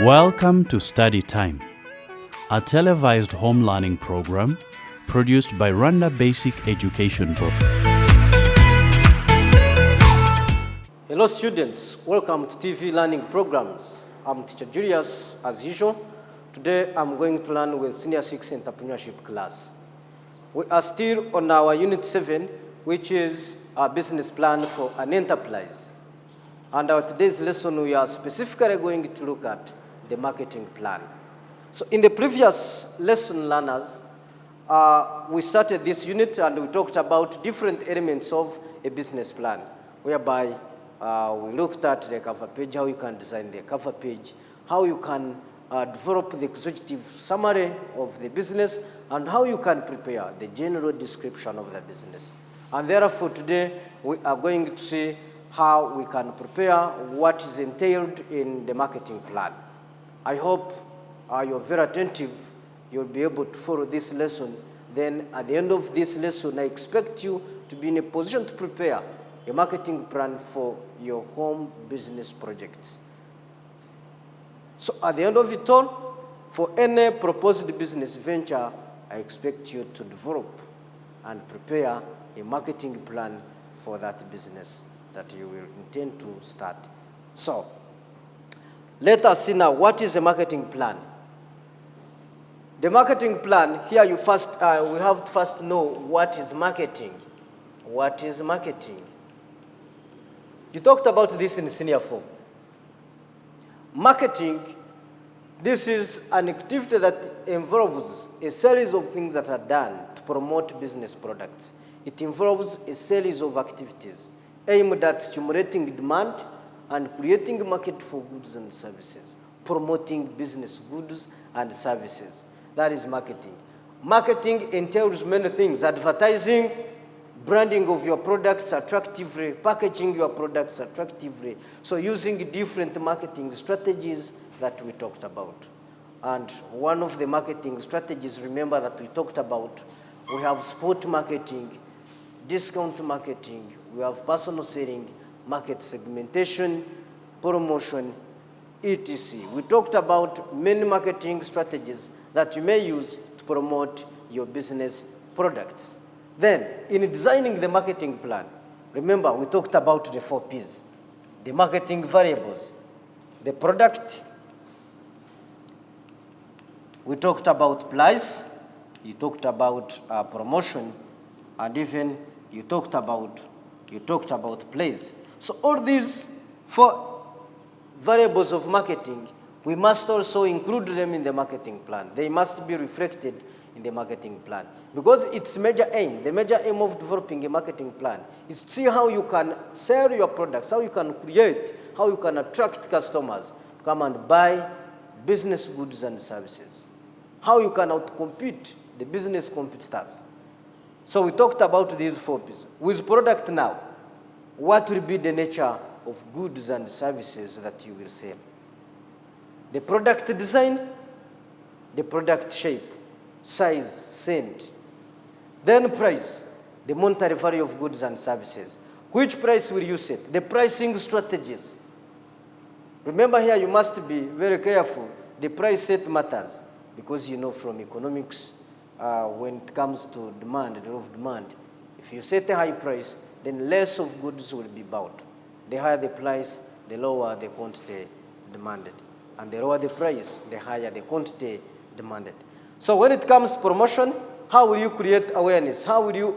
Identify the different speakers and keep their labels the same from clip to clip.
Speaker 1: Welcome to Study Time, a televised home learning program produced by Rwanda Basic Education Board.
Speaker 2: Hello students, welcome to TV learning programs. I'm Teacher Julius as usual. Today I'm going to learn with Senior 6 Entrepreneurship class. We are still on our Unit 7, which is our business plan for an enterprise. And our today's lesson, we are specifically going to look at the marketing plan. So in the previous lesson, learners, we started this unit and we talked about different elements of a business plan, whereby we looked at the cover page, how you can design the cover page, how you can develop the executive summary of the business, and how you can prepare the general description of the business. And therefore today we are going to see how we can prepare what is entailed in the marketing plan. I hope you're very attentive. You'll be able to follow this lesson. Then at the end of this lesson, I expect you to be in a position to prepare a marketing plan for your home business projects. So at the end of it all, for any proposed business venture, I expect you to develop and prepare a marketing plan for that business that you will intend to start. So let us see now, what is a marketing plan? The marketing plan, here you first, we have to first know what is marketing. What is marketing? You talked about this in Senior 4. Marketing, this is an activity that involves a series of things that are done to promote business products. It involves a series of activities aimed at stimulating demand and creating a market for goods and services, promoting business goods and services. That is marketing. Marketing entails many things: advertising, branding of your products attractively, packaging your products attractively. So using different marketing strategies that we talked about. And one of the marketing strategies, remember, that we talked about, we have spot marketing, discount marketing, we have personal selling, market segmentation, promotion, etc. We talked about many marketing strategies that you may use to promote your business products. Then, in designing the marketing plan, remember we talked about the 4 Ps, the marketing variables, the product, we talked about price, you talked about promotion, and even you talked about place. So all these 4 variables of marketing, we must also include them in the marketing plan. They must be reflected in the marketing plan. Because its major aim, the major aim of developing a marketing plan is to see how you can sell your products, how you can create, how you can attract customers to come and buy business goods and services, how you can outcompete the business competitors. So we talked about these 4 Ps. With product now, what will be the nature of goods and services that you will sell? The product design, the product shape, size, scent. Then price, the monetary value of goods and services. Which price will you set? The pricing strategies. Remember here, you must be very careful. The price set matters because you know from economics, when it comes to demand, the law of demand, if you set a high price, then less of goods will be bought. The higher the price, the lower the quantity demanded. And the lower the price, the higher the quantity demanded. So when it comes to promotion, how will you create awareness? How will you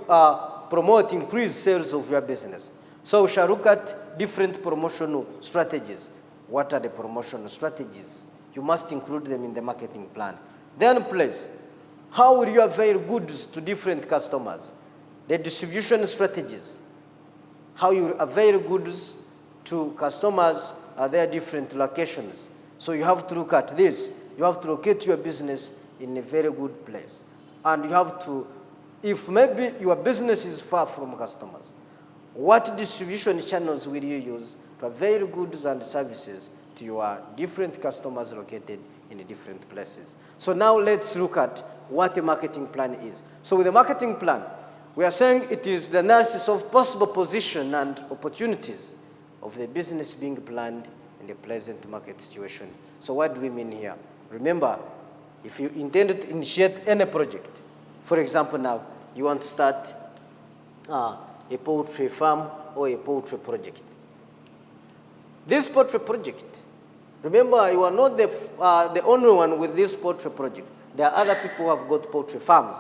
Speaker 2: promote increased sales of your business? So we shall look at different promotional strategies. What are the promotional strategies? You must include them in the marketing plan. Then place. How will you avail goods to different customers? The distribution strategies. How you avail goods to customers at their different locations. So you have to look at this. You have to locate your business in a very good place. And you have to, if maybe your business is far from customers, what distribution channels will you use to avail goods and services to your different customers located in the different places? So now let's look at what a marketing plan is. So with a marketing plan, we are saying it is the analysis of possible position and opportunities of the business being planned in the present market situation. So what do we mean here? Remember, if you intend to initiate any project, for example now, you want to start a poultry farm or a poultry project. This poultry project, remember, you are not the only one with this poultry project. There are other people who have got poultry farms,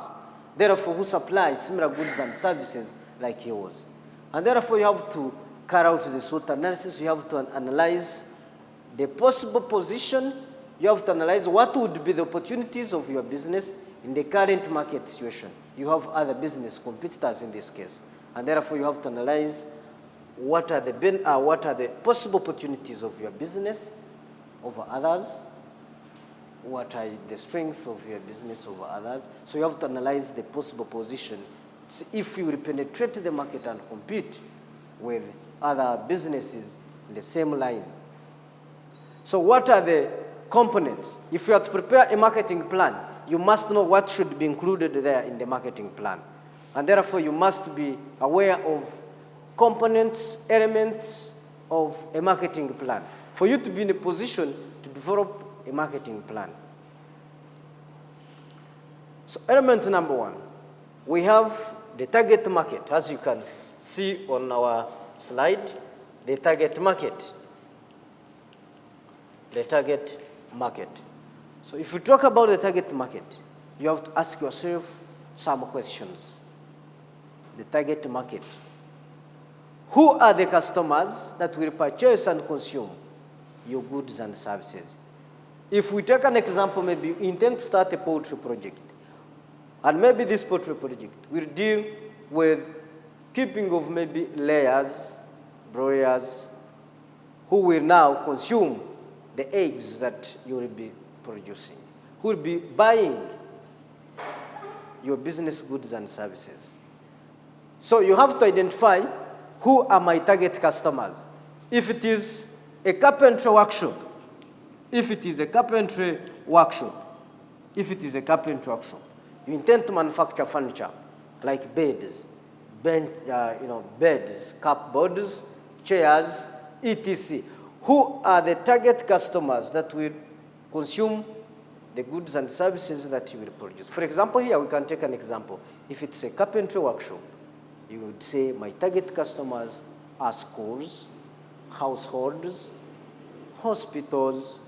Speaker 2: therefore who supply similar goods and services like yours. And therefore you have to carry out the SWOT analysis. You have to analyze the possible position. You have to analyze what would be the opportunities of your business in the current market situation. You have other business competitors in this case. And therefore you have to analyze what are the possible opportunities of your business over others. What are the strengths of your business over others? So you have to analyze the possible position. See if you will penetrate the market and compete with other businesses in the same line. So what are the components? If you have to prepare a marketing plan, you must know what should be included there in the marketing plan. And therefore you must be aware of components, elements of a marketing plan for you to be in a position to develop a marketing plan. So element number one, we have the target market. As you can see on our slide, the target market. The target market. So if you talk about the target market, you have to ask yourself some questions. The target market. Who are the customers that will purchase and consume your goods and services? If we take an example, maybe you intend to start a poultry project, and maybe this poultry project will deal with keeping of maybe layers, broilers, who will now consume the eggs that you will be producing, who will be buying your business goods and services. So you have to identify who are my target customers. If it is a carpentry workshop, if it is a carpentry workshop, you intend to manufacture furniture like beds, beds, cupboards, chairs, etc. Who are the target customers that will consume the goods and services that you will produce? For example, here we can take an example. If it's a carpentry workshop, you would say my target customers are schools, households, hospitals,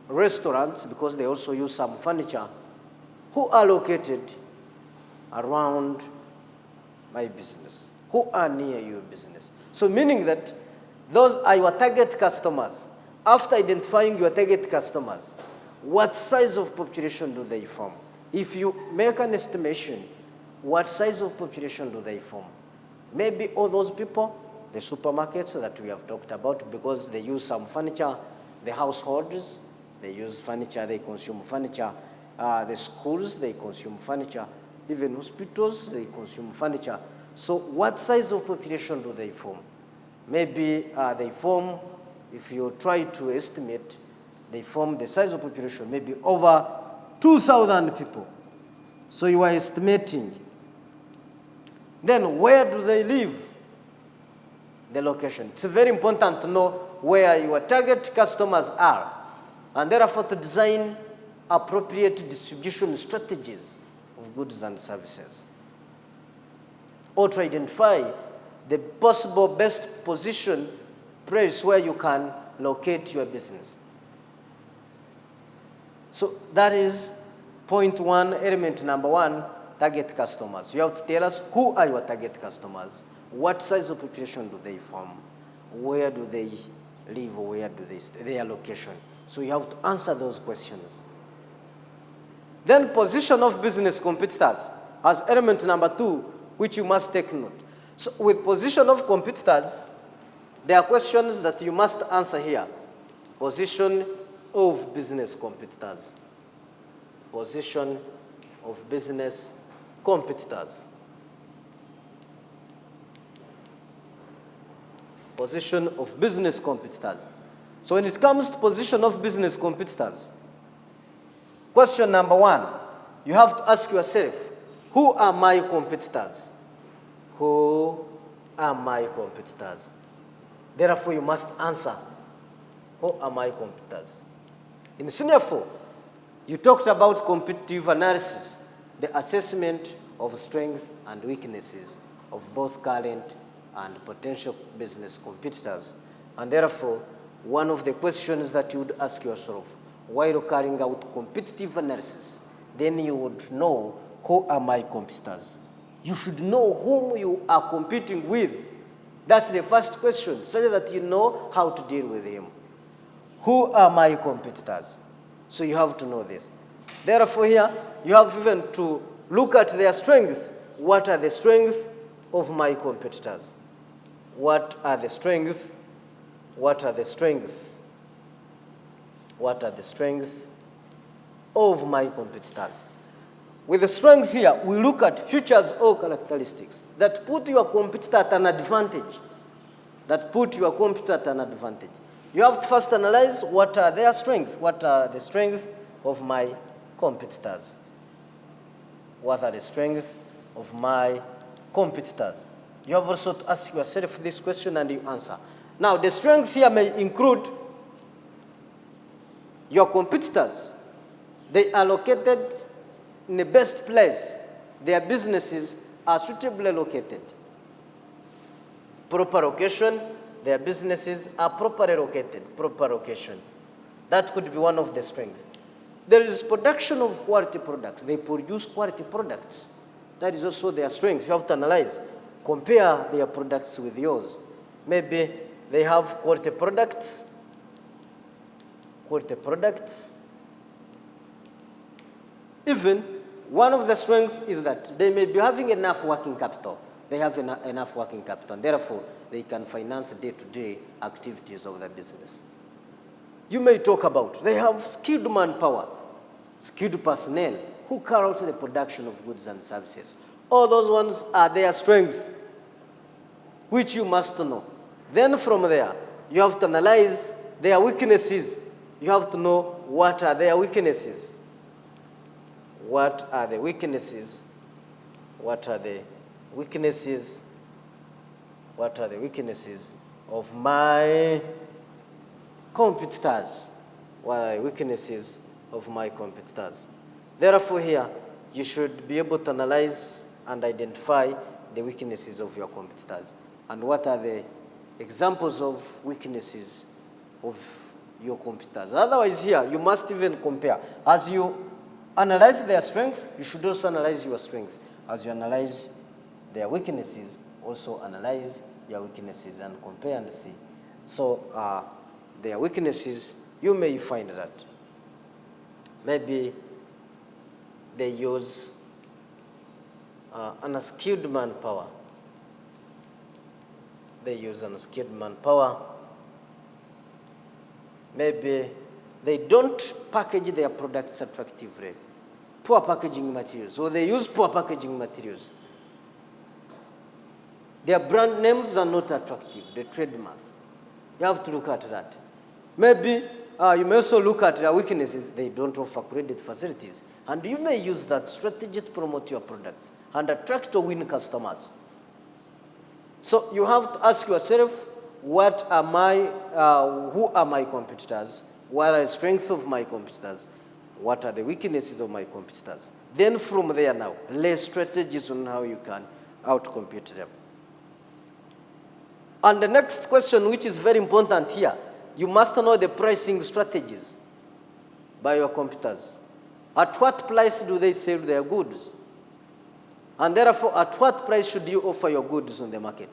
Speaker 2: restaurants, because they also use some furniture, who are located around my business, who are near your business. So meaning that those are your target customers. After identifying your target customers, what size of population do they form? If you make an estimation, what size of population do they form? Maybe all those people, the supermarkets that we have talked about, because they use some furniture, the households, they use furniture, they consume furniture, the schools, they consume furniture, even hospitals, they consume furniture. So what size of population do they form? Maybe they form, if you try to estimate, they form the size of population, maybe over 2,000 people. So you are estimating. Then where do they live? The location. It's very important to know where your target customers are, and therefore to design appropriate distribution strategies of goods and services. Or to identify the possible best position, place where you can locate your business. So that is point one, element number one, target customers. You have to tell us who are your target customers, what size of population do they form, where do they live, where do they stay, their location. So you have to answer those questions. Then position of business competitors as element number two, which you must take note. So with position of competitors, there are questions that you must answer here. Position of business competitors. Position of business competitors. Position of business competitors. So when it comes to position of business competitors, question number one, you have to ask yourself, who are my competitors? Who are my competitors? Therefore, you must answer, who are my competitors? In senior 4, you talked about competitive analysis, the assessment of strengths and weaknesses of both current and potential business competitors. And therefore, one of the questions that you would ask yourself while carrying out competitive analysis, then you would know, who are my competitors? You should know whom you are competing with. That's the first question, so that you know how to deal with him. Who are my competitors? So you have to know this. Therefore here, you have even to look at their strengths. What are the strengths of my competitors? What are the strengths? What are the strengths? What are the strengths of my competitors? With the strength here, we look at features or characteristics that put your competitor at an advantage. That put your competitor at an advantage. You have to first analyze what are their strengths. What are the strengths of my competitors? What are the strengths of my competitors? You have also to ask yourself this question and you answer. Now, the strengths here may include your competitors. They are located in the best place. Their businesses are suitably located. Proper location, their businesses are properly located. Proper location. That could be one of the strengths. There is production of quality products. They produce quality products. That is also their strength. You have to analyze. Compare their products with yours. Maybe they have quality products. Quality products. Even one of the strengths is that they may be having enough working capital. They have enough working capital, and therefore they can finance day-to-day activities of the business. You may talk about they have skilled manpower, skilled personnel who carry out the production of goods and services. All those ones are their strengths, which you must know. Then from there, you have to analyze their weaknesses. You have to know what are their weaknesses. What are the weaknesses? What are the weaknesses? What are the weaknesses of my competitors? What are the weaknesses of my competitors? Therefore here, you should be able to analyze and identify the weaknesses of your competitors. And what are the examples of weaknesses of your competitors? Otherwise here, you must even compare. As you analyze their strength, you should also analyze your strength. As you analyze their weaknesses, also analyze your weaknesses and compare and see. So their weaknesses, you may find that maybe they use unskilled manpower. They use unskilled manpower. Maybe they don't package their products attractively. Poor packaging materials, or they use poor packaging materials. Their brand names are not attractive, the trademarks. You have to look at that. Maybe you may also look at their weaknesses. They don't offer credit facilities. And you may use that strategy to promote your products and attract or win customers. So you have to ask yourself, what are who are my competitors? What are the strengths of my competitors? What are the weaknesses of my competitors? Then from there now, lay strategies on how you can outcompete them. And the next question, which is very important here, you must know the pricing strategies by your competitors. At what price do they sell their goods? And therefore, at what price should you offer your goods on the market?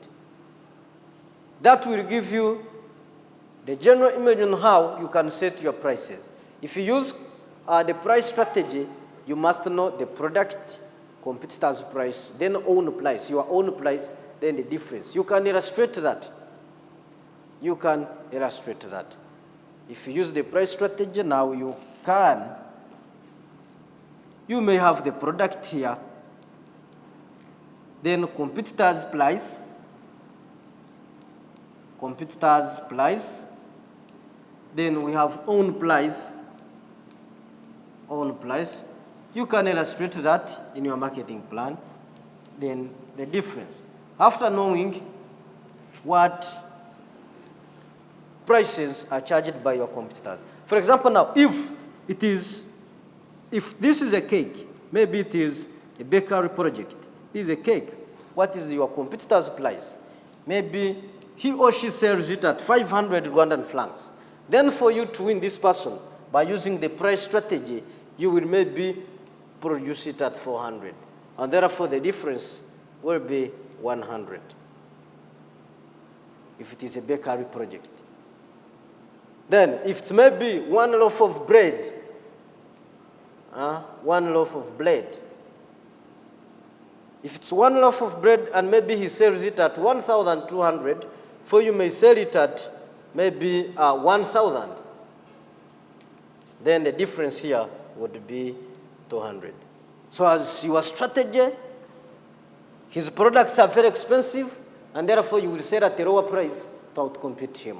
Speaker 2: That will give you the general image on how you can set your prices. If you use the price strategy, you must know the product, competitor's price, then own price, your own price, then the difference. You can illustrate that. You can illustrate that. If you use the price strategy, now you may have the product here, then competitor's price, then we have own price. You can illustrate that in your marketing plan, then the difference. After knowing what prices are charged by your competitors. For example, now, if It is, if this is a cake, maybe it is a bakery project. This is a cake. What is your competitor's price? Maybe he or she sells it at 500 Rwandan francs. Then for you to win this person, by using the price strategy, you will maybe produce it at 400. And therefore the difference will be 100. If it is a bakery project. Then if it's maybe one loaf of bread, one loaf of bread. If it's one loaf of bread and maybe he sells it at 1,200, for you may sell it at maybe 1,000. Then the difference here would be 200. So as your strategy, his products are very expensive, and therefore you will sell at a lower price to outcompete him.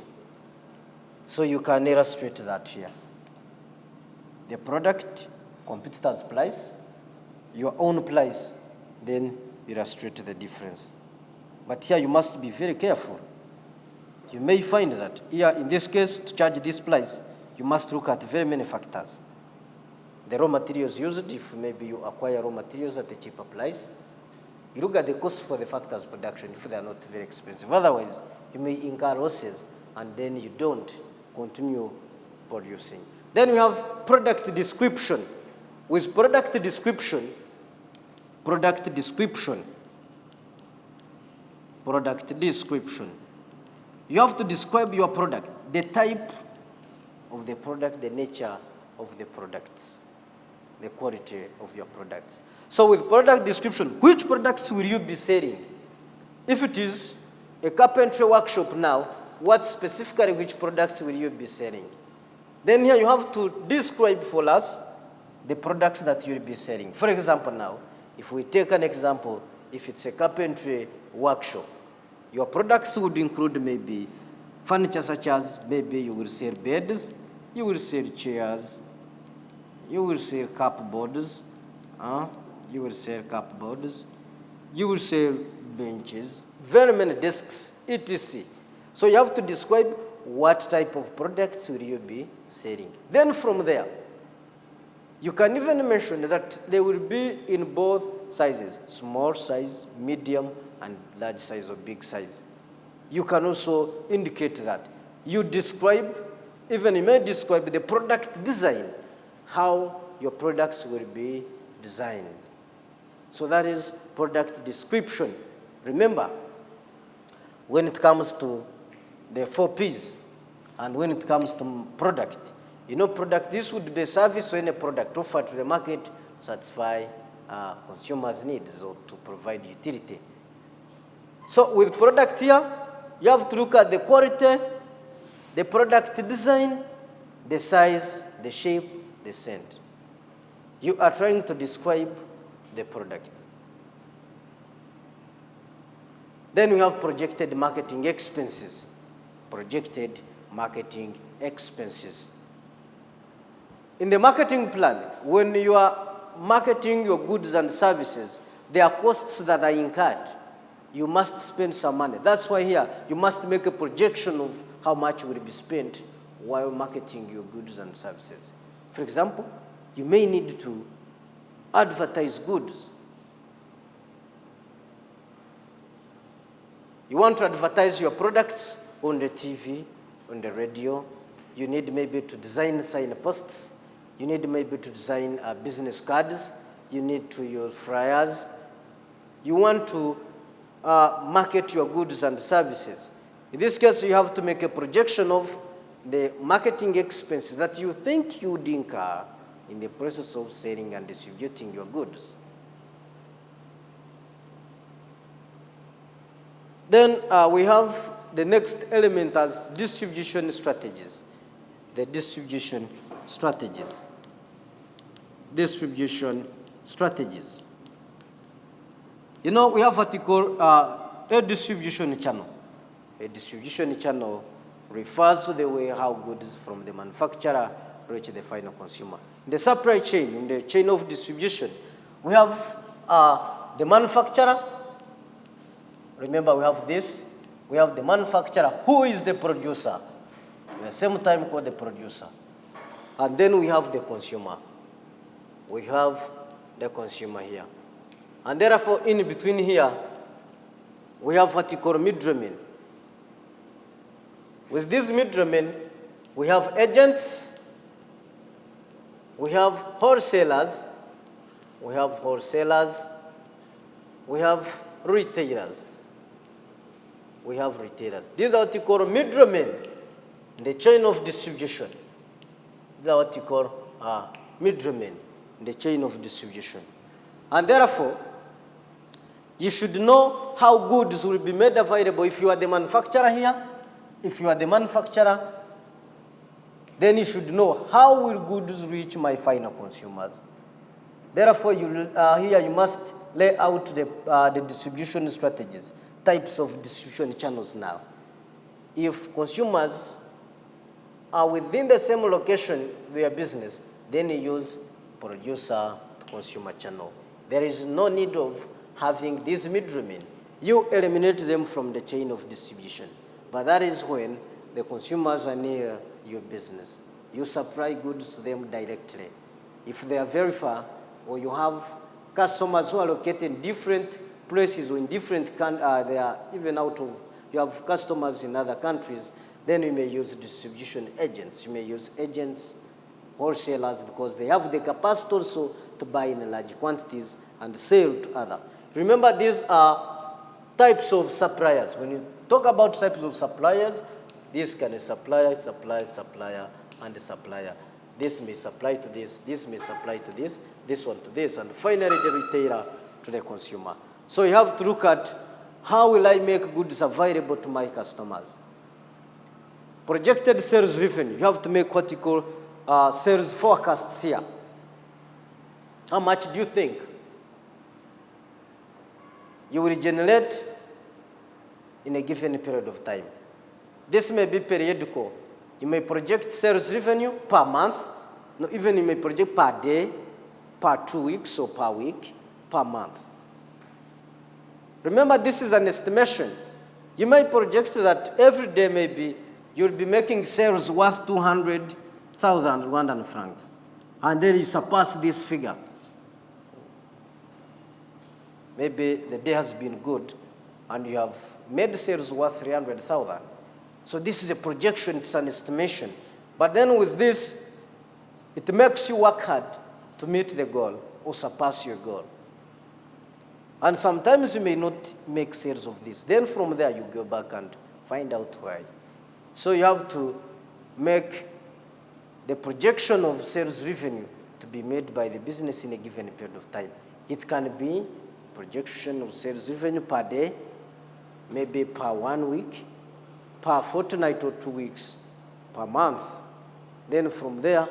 Speaker 2: So you can illustrate that here. The product, competitor's price, your own price, then illustrate the difference. But here you must be very careful. You may find that here, in this case, to charge this price, you must look at very many factors. The raw materials used, if maybe you acquire raw materials at a cheaper price, you look at the cost for the factors of production if they are not very expensive. Otherwise, you may incur losses and then you don't continue producing. Then we have product description. With product description, you have to describe your product, the type of the product, the nature of the products, the quality of your products. So with product description, which products will you be selling? If it is a carpentry workshop now, what specifically which products will you be selling? Then here you have to describe for us the products that you'll be selling. For example now, if we take an example, if it's a carpentry workshop, your products would include maybe furniture such as maybe you will sell beds, you will sell chairs, you will sell cupboards, you will sell benches, very many desks, etc. So you have to describe what type of products will you be selling. Then from there, you can even mention that they will be in both sizes, small size, medium, and large size or big size. You can also indicate that. You describe, even you may describe the product design, how your products will be designed. So that is product description. Remember, when it comes to the 4 Ps, and when it comes to product, you know, product, this would be a service or any product offered to the market to satisfy consumers' needs or to provide utility. So with product here, you have to look at the quality, the product design, the size, the shape, the scent. You are trying to describe the product. Then we have projected marketing expenses. Projected marketing expenses. In the marketing plan, when you are marketing your goods and services, there are costs that are incurred. You must spend some money. That's why here you must make a projection of how much will be spent while marketing your goods and services. For example, you may need to advertise goods. You want to advertise your products on the TV, on the radio. You need maybe to design signposts. You need maybe to design business cards. You need to use flyers. You want to market your goods and services. In this case, you have to make a projection of the marketing expenses that you think you would incur in the process of selling and distributing your goods. Then we have the next element as distribution strategies. The distribution strategies. Distribution strategies. You know, we have what we call a distribution channel. A distribution channel refers to the way how goods from the manufacturer reach the final consumer. In the supply chain, in the chain of distribution, we have the manufacturer. Remember, we have this. We have the manufacturer. Who is the producer? At the same time called the producer. And then we have the consumer. We have the consumer here. And therefore, in between here, we have what you call middlemen. With these middlemen, we have agents, we have wholesalers, we have retailers. We have retailers. These are what you call middlemen in the chain of distribution. These are what you call middlemen in the chain of distribution. And therefore, you should know how goods will be made available. If you are the manufacturer here, then you should know how will goods reach my final consumers. Therefore, here you must lay out the distribution strategies, types of distribution channels now. If consumers are within the same location, their business, then you use producer to consumer channel. There is no need of having these middlemen. You eliminate them from the chain of distribution. But that is when the consumers are near your business. You supply goods to them directly. If they are very far, or you have customers who are located in different places or in different they are even you have customers in other countries, then you may use distribution agents. You may use agents, wholesalers, because they have the capacity also to buy in large quantities and sell to others. Remember, these are types of suppliers. When you talk about types of suppliers, this can be supplier, and a supplier. This may supply to this may supply to this one to this, and finally the retailer to the consumer. So you have to look at how will I make goods available to my customers. Projected sales revenue, you have to make what you call sales forecasts here. How much do you think you will generate in a given period of time? This may be periodical. You may project sales revenue per month, no, even you may project per day, per 2 weeks, or per week, per month. Remember, this is an estimation. You may project that every day maybe you'll be making sales worth 200,000 Rwandan francs, and then you surpass this figure. Maybe the day has been good, and you have made sales worth 300,000. So this is a projection, it's an estimation. But then with this, it makes you work hard to meet the goal or surpass your goal. And sometimes you may not make sales of this. Then from there, you go back and find out why. So you have to make the projection of sales revenue to be made by the business in a given period of time. It can be projection of sales revenue per day, maybe per 1 week, per fortnight or 2 weeks, per month. Then from there,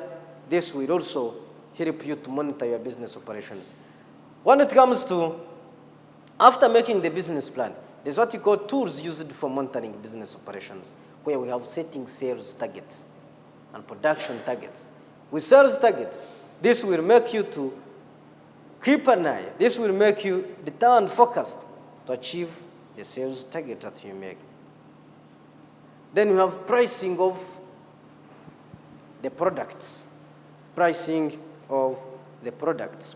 Speaker 2: this will also help you to monitor your business operations. When it comes to, after making the business plan, there's what you call tools used for monitoring business operations, where we have setting sales targets and production targets. With sales targets, this will make you to keep an eye. This will make you determined and focused to achieve the sales target that you make. Then we have pricing of the products. Pricing of the products.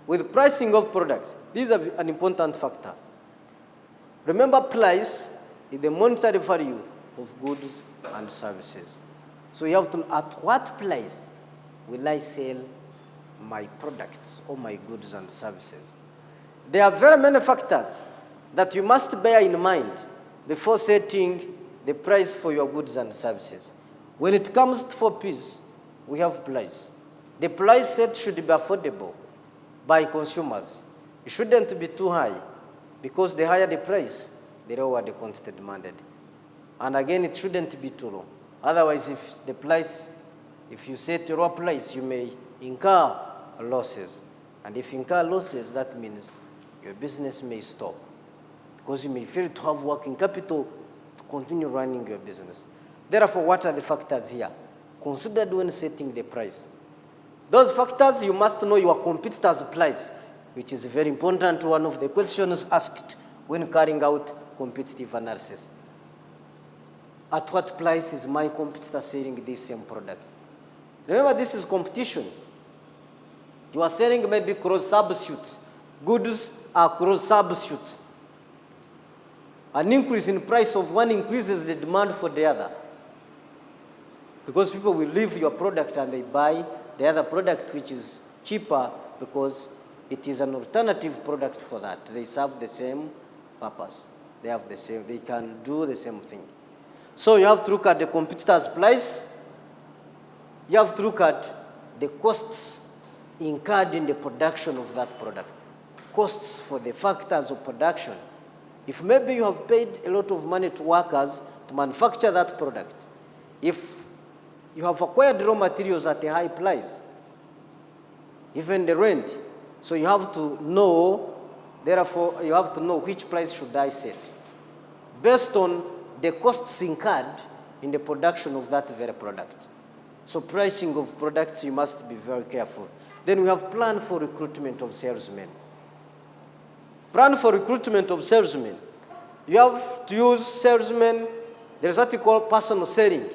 Speaker 2: With pricing of products, these are an important factor. Remember, price is the monetary value of goods and services. So you have to know at what price will I sell my products or my goods and services. There are very many factors that you must bear in mind before setting the price for your goods and services. When it comes to 4 Ps, we have price. The price set should be affordable by consumers. It shouldn't be too high, because the higher the price, the lower the quantity demanded. And again, it shouldn't be too low. Otherwise, if you set a low price, you may incur losses. And if you incur losses, that means your business may stop, because you may fail to have working capital to continue running your business. Therefore, what are the factors here considered when setting the price? Those factors, you must know your competitor's price, which is very important, one of the questions asked when carrying out competitive analysis. At what price is my competitor selling this same product? Remember, this is competition. You are selling maybe cross substitutes. Goods are cross substitutes. An increase in price of one increases the demand for the other. Because people will leave your product and they buy the other product which is cheaper because it is an alternative product for that. They serve the same purpose. They have the same, they can do the same thing. So you have to look at the competitor's price. You have to look at the costs incurred in the production of that product. Costs for the factors of production. If maybe you have paid a lot of money to workers to manufacture that product, if you have acquired raw materials at a high price, even the rent, so you have to know, therefore, you have to know which price should I set based on the costs incurred in the production of that very product. So pricing of products, you must be very careful. Then we have plan for recruitment of salesmen. Plan for recruitment of salesmen. You have to use salesmen. There is what you call personal selling.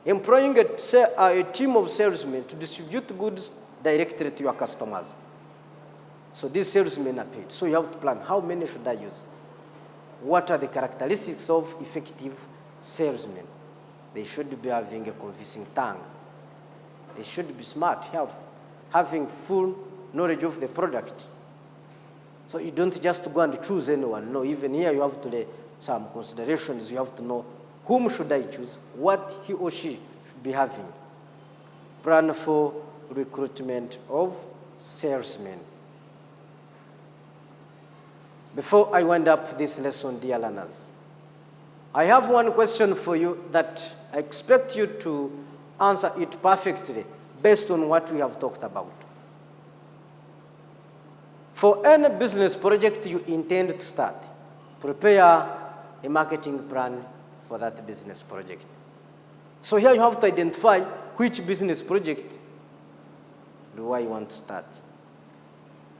Speaker 2: Employing a team of salesmen to distribute goods directly to your customers. So these salesmen are paid. So you have to plan, how many should I use? What are the characteristics of effective salesmen? They should be having a convincing tongue. They should be smart, having full knowledge of the product. So you don't just go and choose anyone. No, even here you have to lay some considerations. You have to know whom should I choose, what he or she should be having. Plan for recruitment of salesmen. Before I wind up this lesson, dear learners, I have one question for you that I expect you to answer it perfectly based on what we have talked about. For any business project you intend to start, prepare a marketing plan for that business project. So here you have to identify which business project do I want to start.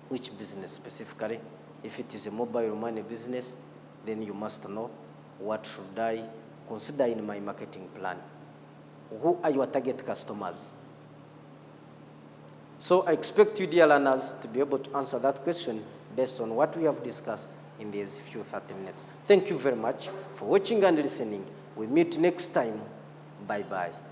Speaker 2: Which business specifically? If it is a mobile money business, then you must know what should I consider in my marketing plan. Who are your target customers? So I expect you, dear learners, to be able to answer that question based on what we have discussed in these few 30 minutes. Thank you very much for watching and listening. We meet next time. Bye-bye.